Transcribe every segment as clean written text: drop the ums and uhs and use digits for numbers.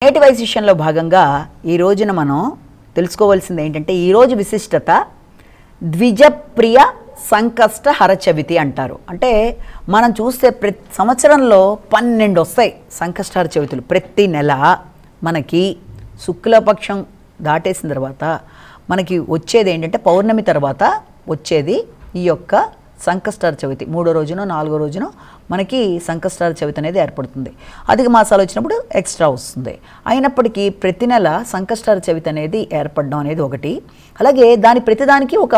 నేటి వైశిష్యంలో భాగంగా ఈ రోజున మనం తెలుసుకోవాల్సింది ఏంటంటే ఈ రోజు విశిష్టత ద్విజప్రియ సంకష్ట హరచవితి అంటారు. అంటే మనం చూస్తే ప్రతి సంవత్సరంలో 12 వస్తాయి సంకష్టహర చవితులు. ప్రతి నెల మనకి శుక్లపక్షం దాటేసిన తర్వాత మనకి వచ్చేది ఏంటంటే పౌర్ణమి తర్వాత వచ్చేది ఈ యొక్క సంకష్టహర చవితి. 3వ రోజునో 4వ రోజునో మనకి సంకష్టహర చవితి అనేది ఏర్పడుతుంది. అధిక మాసాలు వచ్చినప్పుడు ఎక్స్ట్రా వస్తుంది. అయినప్పటికీ ప్రతి నెల సంకష్టహర చవితి అనేది ఏర్పడడం అనేది ఒకటి. అలాగే ప్రతిదానికి ఒక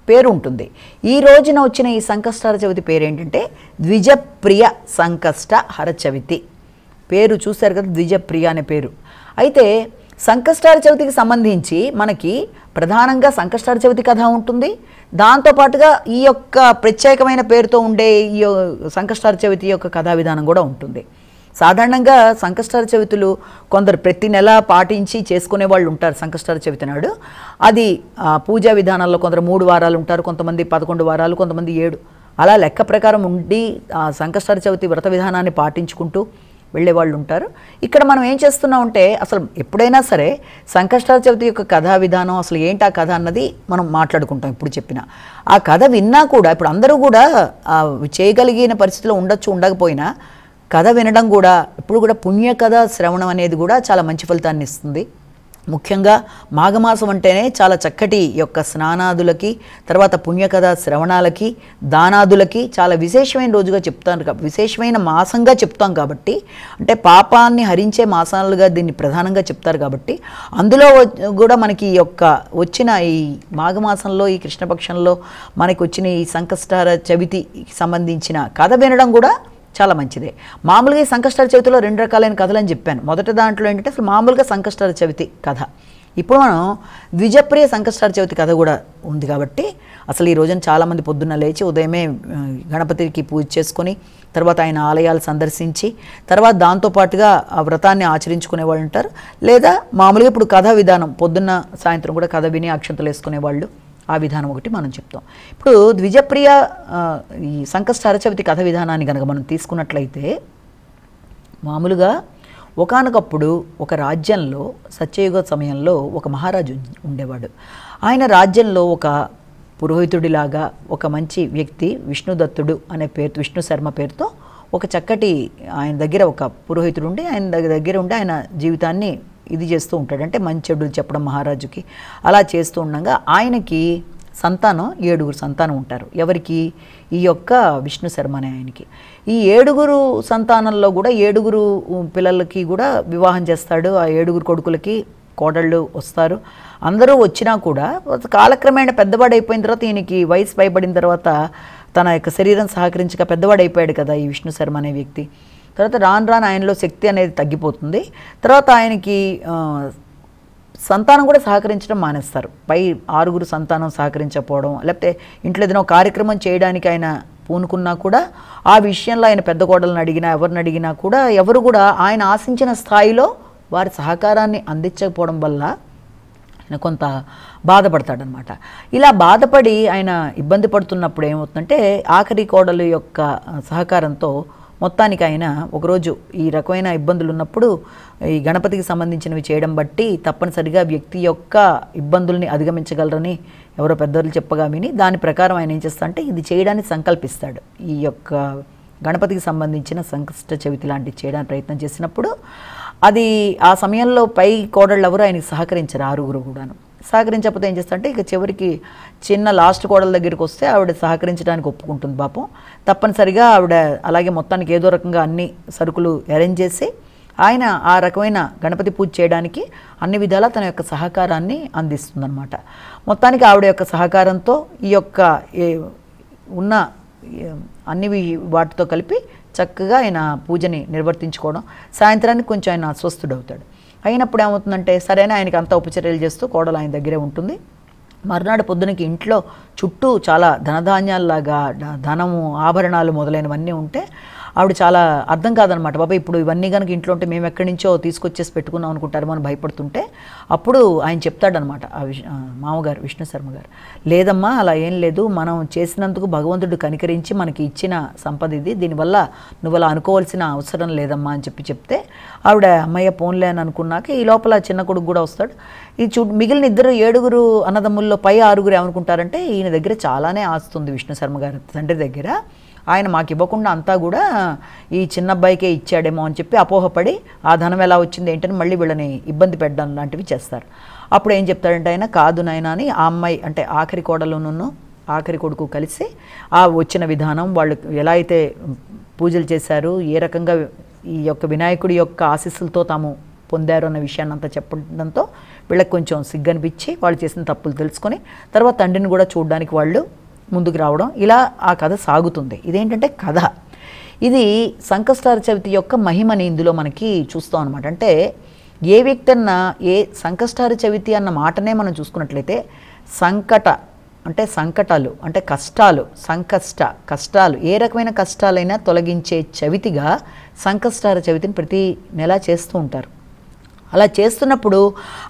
పేరు ఉంటుంది. ఈ రోజున వచ్చిన ఈ సంకష్టహర చవితి పేరు ఏంటంటే ద్విజప్రియ సంకష్ట హర చవితి. పేరు చూశారు కదా, ద్విజప్రియ అనే పేరు. అయితే సంకష్టహర చవితికి సంబంధించి మనకి ప్రధానంగా సంకష్టహర చవితి కథ ఉంటుంది. దాంతోపాటుగా ఈ యొక్క ప్రత్యేకమైన పేరుతో ఉండే ఈ సంకష్టహర చవితి యొక్క కథా విధానం కూడా ఉంటుంది. సాధారణంగా సంకష్టహర చవితులు కొందరు ప్రతి నెల పాటించి చేసుకునే వాళ్ళు ఉంటారు. సంకష్టహర చవితి నాడు అది పూజా విధానాల్లో కొందరు 3 వారాలు ఉంటారు, కొంతమంది 11 వారాలు, కొంతమంది 7. అలా లెక్క ప్రకారం ఉండి సంకష్టహర చవితి వ్రత విధానాన్ని పాటించుకుంటూ వెళ్ళే వాళ్ళు ఉంటారు. ఇక్కడ మనం ఏం చేస్తున్నాం అంటే అసలు ఎప్పుడైనా సరే సంకష్టహర చవితి యొక్క కథా విధానం అసలు ఏంటి ఆ కథ అన్నది మనం మాట్లాడుకుంటాం. ఇప్పుడు చెప్పిన ఆ కథ విన్నా కూడా ఇప్పుడు అందరూ కూడా చేయగలిగిన పరిస్థితిలో ఉండొచ్చు, ఉండకపోయినా కథ వినడం కూడా ఇప్పుడు కూడా పుణ్యకథ శ్రవణం అనేది కూడా చాలా మంచి ఫలితాన్ని ఇస్తుంది. ముఖ్యంగా మాఘమాసం అంటేనే చాలా చక్కటి యొక్క స్నానాదులకి, తర్వాత పుణ్యకథ శ్రవణాలకి, దానాదులకి చాలా విశేషమైన రోజుగా చెప్తాను, విశేషమైన మాసంగా చెప్తాం. కాబట్టి అంటే పాపాన్ని హరించే మాసాలుగా దీన్ని ప్రధానంగా చెప్తారు. కాబట్టి అందులో కూడా మనకి ఈ యొక్క వచ్చిన ఈ మాఘమాసంలో ఈ కృష్ణపక్షంలో మనకి వచ్చిన ఈ సంకష్టహర చవితికి సంబంధించిన కథ వినడం కూడా చాలా మంచిదే. మామూలుగా ఈ సంకష్టహర చవితిలో 2 రకాలైన కథలు అని చెప్పాను. మొదటి దాంట్లో ఏంటంటే అసలు మామూలుగా సంకష్టహర చవితి కథ. ఇప్పుడు మనం ద్విజప్రియ సంకష్టహర చవితి కథ కూడా ఉంది. కాబట్టి అసలు ఈ రోజున చాలామంది పొద్దున్న లేచి ఉదయమే గణపతికి పూజ చేసుకొని తర్వాత ఆయన ఆలయాలు సందర్శించి తర్వాత దాంతోపాటుగా ఆ వ్రతాన్ని ఆచరించుకునే వాళ్ళు ఉంటారు. లేదా మామూలుగా ఇప్పుడు కథా విధానం పొద్దున్న సాయంత్రం కూడా కథ విని అక్షంతలు వేసుకునే వాళ్ళు, ఆ విధానం ఒకటి మనం చెప్తాం. ఇప్పుడు ద్విజప్రియ ఈ సంకష్టహర చవితి కథ విధానాన్ని కనుక మనం తీసుకున్నట్లయితే మామూలుగా ఒకానొకప్పుడు ఒక రాజ్యంలో సత్యయుగ సమయంలో ఒక మహారాజు ఉండేవాడు. ఆయన రాజ్యంలో ఒక పురోహితుడిలాగా ఒక మంచి వ్యక్తి విష్ణుదత్తుడు అనే పేరు, విష్ణు శర్మ పేరుతో ఒక చక్కటి ఆయన దగ్గర ఒక పురోహితుడు ఉండి ఆయన దగ్గర ఉండి ఆయన జీవితాన్ని ఇది చేస్తూ ఉంటాడు. అంటే మంచి చెడులు చెప్పడం మహారాజుకి. అలా చేస్తూ ఉండగా ఆయనకి సంతానం 7 సంతానం ఉంటారు. ఎవరికి? ఈ యొక్క విష్ణు శర్మ అనే ఆయనకి. ఈ 7 సంతానంలో కూడా 7 పిల్లలకి కూడా వివాహం చేస్తాడు. ఆ 7 కొడుకులకి కోడళ్ళు వస్తారు. అందరూ వచ్చినా కూడా కాలక్రమేణా పెద్దవాడైపోయిన తర్వాత ఈయనకి వయసు పైబడిన తర్వాత తన యొక్క శరీరం సహకరించక పెద్దవాడైపోయాడు కదా ఈ విష్ణు శర్మ అనే వ్యక్తి. తర్వాత రాను ఆయనలో శక్తి అనేది తగ్గిపోతుంది. తర్వాత ఆయనకి సంతానం కూడా సహకరించడం మానేస్తారు. పై 6 సంతానం సహకరించకపోవడం, లేకపోతే ఇంట్లో ఏదైనా కార్యక్రమం చేయడానికి ఆయన పూనుకున్నా కూడా ఆ విషయంలో ఆయన పెద్ద కోడలను అడిగినా ఎవరిని అడిగినా కూడా ఎవరు కూడా ఆయన ఆశించిన స్థాయిలో వారి సహకారాన్ని అందించకపోవడం వల్ల ఆయన కొంత బాధపడతాడనమాట. ఇలా బాధపడి ఆయన ఇబ్బంది పడుతున్నప్పుడు ఏమవుతుందంటే ఆఖరి కోడలు యొక్క సహకారంతో మొత్తానికి ఆయన ఒకరోజు ఈ రకమైన ఇబ్బందులు ఉన్నప్పుడు ఈ గణపతికి సంబంధించినవి చేయడం బట్టి తప్పనిసరిగా వ్యక్తి యొక్క ఇబ్బందుల్ని అధిగమించగలరని ఎవరో పెద్దలు చెప్పగా విని దాని ప్రకారం ఆయన ఏం చేస్తాడంటే ఇది చేయడానికి సంకల్పిస్తాడు. ఈ యొక్క గణపతికి సంబంధించిన సంకష్ట చవితి లాంటివి చేయడానికి ప్రయత్నం చేసినప్పుడు అది ఆ సమయంలో పై కోడళ్ళు ఎవరు ఆయనకి సహకరించారు. 6 కూడాను సహకరించకపోతే ఏం చేస్తారంటే ఇక చివరికి చిన్న లాస్ట్ కోడల దగ్గరికి వస్తే ఆవిడ సహకరించడానికి ఒప్పుకుంటుంది పాపం. తప్పనిసరిగా ఆవిడ అలాగే మొత్తానికి ఏదో రకంగా అన్ని సరుకులు అరేంజ్ చేసి ఆయన ఆ రకమైన గణపతి పూజ చేయడానికి అన్ని విధాలా తన యొక్క సహకారాన్ని అందిస్తుందన్నమాట. మొత్తానికి ఆవిడ యొక్క సహకారంతో ఈ యొక్క ఉన్న అన్ని వాటితో కలిపి చక్కగా ఆయన పూజని నిర్వర్తించుకోవడం, సాయంత్రానికి కొంచెం ఆయన అస్వస్థుడవుతాడు. అయినప్పుడు ఏమవుతుందంటే సరైన ఆయనకి అంతా ఉపచర్యలు చేస్తూ కోడలు ఆయన దగ్గరే ఉంటుంది. మర్నాడు పొద్దునకి ఇంట్లో చుట్టూ చాలా ధనధాన్యాల్లాగా ధనము, ఆభరణాలు మొదలైనవన్నీ ఉంటే ఆవిడ చాలా అర్థం కాదనమాట. బాబా ఇప్పుడు ఇవన్నీ కనుక ఇంట్లో ఉంటే మేము ఎక్కడి నుంచో తీసుకొచ్చేసి పెట్టుకున్నాం అనుకుంటారేమో అని భయపడుతుంటే అప్పుడు ఆయన చెప్తాడనమాట మామగారు విష్ణు శర్మ గారు, లేదమ్మా అలా ఏం లేదు, మనం చేసినందుకు భగవంతుడు కనికరించి మనకి ఇచ్చిన సంపద ఇది, దీనివల్ల నువ్వు అలా అనుకోవాల్సిన అవసరం లేదమ్మా అని చెప్తే ఆవిడ అమ్మయ్య పోన్లే అని అనుకున్నాక ఈ లోపల చిన్న కొడుకు కూడా వస్తాడు. ఈ మిగిలిన ఇద్దరు 7 అన్నదమ్ముల్లో పై 6 ఏమనుకుంటారంటే ఈయన దగ్గర చాలానే ఆస్తుంది విష్ణు శర్మ గారి తండ్రి దగ్గర, ఆయన మాకు ఇవ్వకుండా అంతా కూడా ఈ చిన్న అబ్బాయికే ఇచ్చాడేమో అని చెప్పి అపోహపడి ఆ ధనం ఎలా వచ్చింది ఏంటని మళ్ళీ వీళ్ళని ఇబ్బంది పెట్టడం లాంటివి చేస్తారు. అప్పుడు ఏం చెప్తాడంటే ఆయన, కాదు నాయన అని ఆ అమ్మాయి అంటే ఆఖరి కోడలును ఆఖరి కొడుకు కలిసి ఆ వచ్చిన విధానం, వాళ్ళు ఎలా అయితే పూజలు చేశారు, ఏ రకంగా ఈ యొక్క వినాయకుడి యొక్క ఆశీస్సులతో తాము పొందారు అన్న విషయాన్ని అంతా చెప్పడంతో వీళ్ళకి కొంచెం సిగ్గనిపించి వాళ్ళు చేసిన తప్పులు తెలుసుకొని తర్వాత తండ్రిని కూడా చూడడానికి వాళ్ళు ముందుకు రావడం, ఇలా ఆ కథ సాగుతుంది. ఇదేంటంటే కథ, ఇది సంకష్టార చవితి యొక్క మహిమని ఇందులో మనకి చూస్తాం అనమాట. అంటే ఏ వ్యక్తి అన్నా ఏ సంకష్టార చవితి అన్న మాటనే మనం చూసుకున్నట్లయితే అంటే సంకటాలు అంటే కష్టాలు, కష్టాలు ఏ రకమైన కష్టాలైనా తొలగించే చవితిగా సంకష్టార చవితిని ప్రతి నెల చేస్తూ ఉంటారు. అలా చేస్తున్నప్పుడు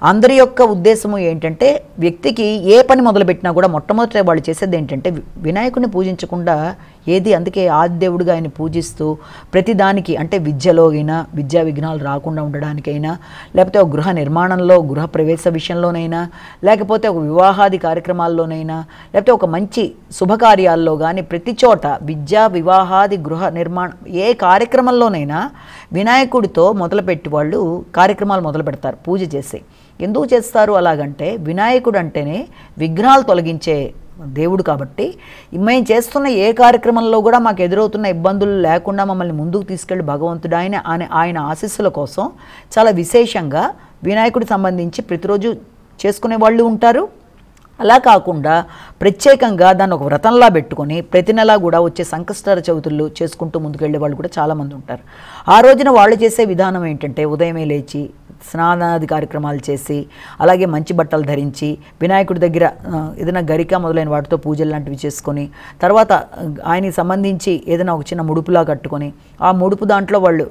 అందరి యొక్క ఉద్దేశము ఏంటంటే వ్యక్తికి ఏ పని మొదలుపెట్టినా కూడా మొట్టమొదట వాళ్ళు చేసేది ఏంటంటే వినాయకుడిని పూజించకుండా ఏది, అందుకే ఆదిదేవుడిగా ఆయన పూజిస్తూ ప్రతిదానికి అంటే విద్యలో అయినా విద్యా విఘ్నాలు రాకుండా ఉండడానికైనా, లేకపోతే ఒక గృహ నిర్మాణంలో గృహ ప్రవేశ విషయంలోనైనా, లేకపోతే ఒక వివాహాది కార్యక్రమాల్లోనైనా, లేకపోతే ఒక మంచి శుభకార్యాల్లో కానీ ప్రతి చోట విద్యా వివాహాది గృహ నిర్మాణం ఏ కార్యక్రమంలోనైనా వినాయకుడితో మొదలుపెట్టి వాళ్ళు కార్యక్రమాలు మొదలు పెడతారు పూజ చేసి. ఎందుకు చేస్తారు అలాగంటే వినాయకుడు అంటేనే విఘ్నాలు తొలగించే దేవుడు కాబట్టి మేము చేస్తున్న ఏ కార్యక్రమంలో కూడా మాకు ఎదురవుతున్న ఇబ్బందులు లేకుండా మమ్మల్ని ముందుకు తీసుకెళ్ళి భగవంతుడు ఆయన ఆశీస్సుల కోసం చాలా విశేషంగా వినాయకుడికి సంబంధించి ప్రతిరోజు చేసుకునే వాళ్ళు ఉంటారు. అలా కాకుండా ప్రత్యేకంగా దాన్ని ఒక వ్రతంలా పెట్టుకొని ప్రతి నెల కూడా వచ్చే సంకష్టార చవితులు చేసుకుంటూ ముందుకెళ్ళే వాళ్ళు కూడా చాలామంది ఉంటారు. ఆ రోజున వాళ్ళు చేసే విధానం ఏంటంటే ఉదయమే లేచి స్నానాది కార్యక్రమాలు చేసి అలాగే మంచి బట్టలు ధరించి వినాయకుడి దగ్గర ఏదైనా గరిక మొదలైన వాటితో పూజలు లాంటివి చేసుకొని తర్వాత ఆయనకి సంబంధించి ఏదైనా ఒక చిన్న ముడుపులా కట్టుకొని ఆ ముడుపు దాంట్లో వాళ్ళు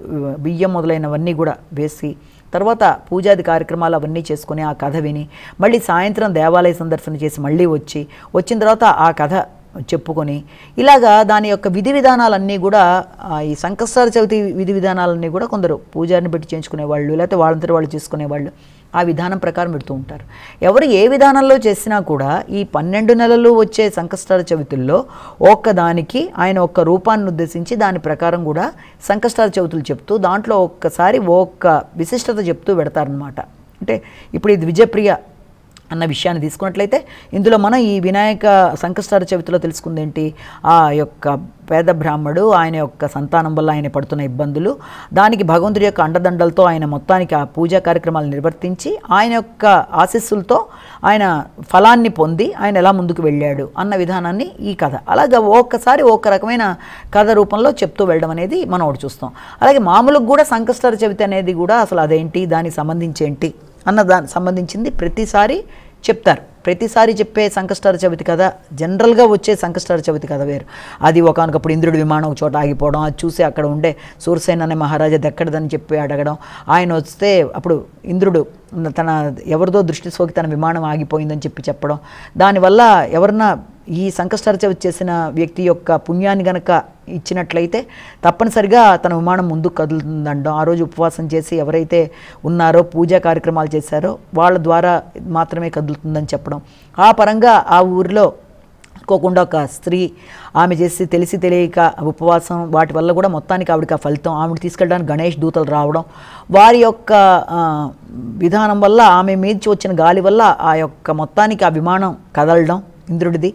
బియ్యం మొదలైనవన్నీ కూడా వేసి తర్వాత పూజాది కార్యక్రమాలు అవన్నీ చేసుకుని ఆ కథ విని మళ్ళీ సాయంత్రం దేవాలయ సందర్శన చేసి మళ్ళీ వచ్చిన తర్వాత ఆ కథ చెప్పుకొని ఇలాగా దాని యొక్క విధి విధానాలన్నీ కూడా ఈ సంకష్టార చవితి విధి విధానాలన్నీ కూడా కొందరు పూజారిని పెట్టి చేయించుకునేవాళ్ళు, లేకపోతే వాళ్ళంతటి వాళ్ళు చేసుకునేవాళ్ళు ఆ విధానం ప్రకారం పెడుతూ ఉంటారు. ఎవరు ఏ విధానంలో చేసినా కూడా ఈ 12 నెలలు వచ్చే సంకష్టార చవితుల్లో ఒక్కదానికి ఆయన ఒక్క రూపాన్ని ఉద్దేశించి దాని ప్రకారం కూడా సంకష్టార చవితులు చెప్తూ దాంట్లో ఒక్కసారి ఒక్క విశిష్టత చెప్తూ పెడతారనమాట. అంటే ఇప్పుడు ఇది విజయప్రియ అన్న విషయాన్ని తీసుకున్నట్లయితే ఇందులో మనం ఈ వినాయక సంకష్టార చవితిలో తెలుసుకుంది ఏంటి, ఆ యొక్క పేద బ్రాహ్మడు ఆయన యొక్క సంతానం వల్ల ఆయన పడుతున్న ఇబ్బందులు, దానికి భగవంతుడి యొక్క అండదండలతో ఆయన మొత్తానికి ఆ పూజా కార్యక్రమాలు నిర్వర్తించి ఆయన యొక్క ఆశీస్సులతో ఆయన ఫలాన్ని పొంది ఆయన ఎలా ముందుకు వెళ్ళాడు అన్న విధానాన్ని ఈ కథ అలాగా ఒక్కసారి ఒక రకమైన కథ రూపంలో చెప్తూ వెళ్ళడం అనేది మనం ఒకటి చూస్తాం. అలాగే మామూలుగా కూడా సంకష్టార చవితి అనేది కూడా అసలు అదేంటి, దానికి సంబంధించి ఏంటి అన్న దానికి సంబంధించింది ప్రతిసారి చెప్తారు. ప్రతిసారి చెప్పే సంకష్టార చవితి కథ జనరల్గా వచ్చే సంకష్టార చవితి కథ వేరు. అది ఒకనొకప్పుడు ఇంద్రుడి విమానం ఒక చోట ఆగిపోవడం, అది చూసి అక్కడ ఉండే సూర్యసేన అనే మహారాజా దెక్కడదని చెప్పి అడగడం, ఆయన వస్తే అప్పుడు ఇంద్రుడు తన ఎవరిదో దృష్టి సోకి తన విమానం ఆగిపోయిందని చెప్పడం, దానివల్ల ఎవరన్నా ఈ సంకష్టార చవితి చేసిన వ్యక్తి యొక్క పుణ్యాన్ని గనక ఇచ్చినట్లయితే తప్పనిసరిగా తన విమానం ముందుకు కదులుతుందండం, ఆ రోజు ఉపవాసం చేసి ఎవరైతే ఉన్నారో పూజా కార్యక్రమాలు చేశారో వాళ్ళ ద్వారా మాత్రమే కదులుతుందని చెప్పడం. ఆ పరంగా ఆ ఊరిలో అనుకోకుండా ఒక స్త్రీ ఆమె చేసి తెలిసి తెలియక ఉపవాసం వాటి వల్ల కూడా మొత్తానికి ఆవిడకి ఆ ఫలితం, ఆవిడ తీసుకెళ్ళడానికి గణేష్ దూతలు రావడం, వారి యొక్క విధానం వల్ల ఆమె మీదచి వచ్చిన గాలి వల్ల ఆ యొక్క మొత్తానికి ఆ విమానం కదలడం ఇంద్రుడిది.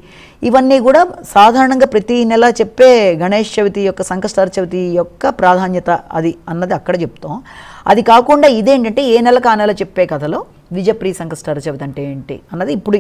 ఇవన్నీ కూడా సాధారణంగా ప్రతి నెల చెప్పే గణేష్ చవితి యొక్క సంకష్టార చవితి యొక్క ప్రాధాన్యత అది అన్నది అక్కడ చెప్తాం. అది కాకుండా ఇదేంటంటే ఏ నెలకు ఆ నెల చెప్పే కథలో విజయప్రియ సంకష్టార చవితి అంటే ఏంటి అన్నది ఇప్పుడు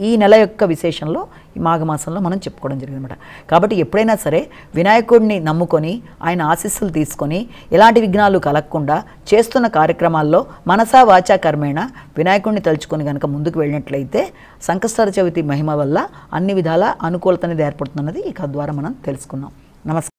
ఈ నెల యొక్క విశేషంలో ఈ మాఘమాసంలో మనం చెప్పుకోవడం జరిగిందన్నమాట. కాబట్టి ఎప్పుడైనా సరే వినాయకుడిని నమ్ముకొని ఆయన ఆశీస్సులు తీసుకొని ఎలాంటి విఘ్నాలు కలగకుండా చేస్తున్న కార్యక్రమాల్లో మనసా వాచా కర్మేణ వినాయకుడిని తలుచుకొని కనుక ముందుకు వెళ్ళినట్లయితే సంకష్టార చవితి మహిమ వల్ల అన్ని విధాల అనుకూలత అనేది ఏర్పడుతున్నది ఈ కథ ద్వారా మనం తెలుసుకున్నాం. నమస్కారం.